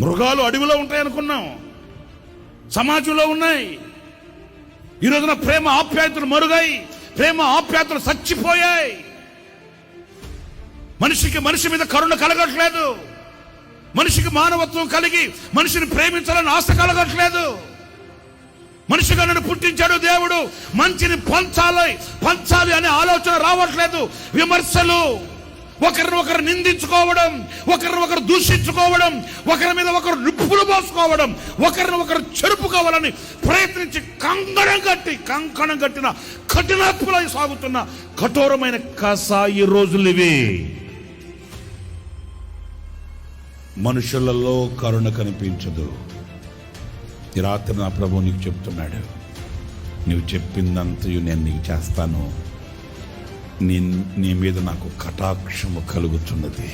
మృగాలు అడవిలో ఉంటాయి అనుకున్నాం, సమాజంలో ఉన్నాయి. ఈ రోజున ప్రేమ ఆప్యాయతలు మరుగాయి, ప్రేమ ఆప్యాయతలు చచ్చిపోయాయి. మనిషికి మనిషి మీద కరుణ కలగట్లేదు, మనిషికి మానవత్వం కలిగి మనిషిని ప్రేమించాలని ఆశ కలగట్లేదు. మనిషిగా నన్ను పుట్టించాడు దేవుడు, మంచిని పంచాలి అనే ఆలోచన రావట్లేదు. విమర్శలు, ఒకరినొకరు నిందించుకోవడం, ఒకరినొకరు దూషించుకోవడం, ఒకరి మీద ఒకరు నిప్పులు పోసుకోవడం, ఒకరినొకరు చెరుపుకోవాలని ప్రయత్నించి కంకణం కట్టిన కఠినాత్మలై సాగుతున్న కఠోరమైన కసాయి రోజులు ఇవి. మనుషులలో కరుణ కనిపించదు. ఈ రాత్రి నా ప్రభువు నీకు చెప్తున్నాడు, నువ్వు చెప్పిందంతయు నేను నీకు చేస్తాను, నీ మీద నాకు కటాక్షము కలుగుతున్నది.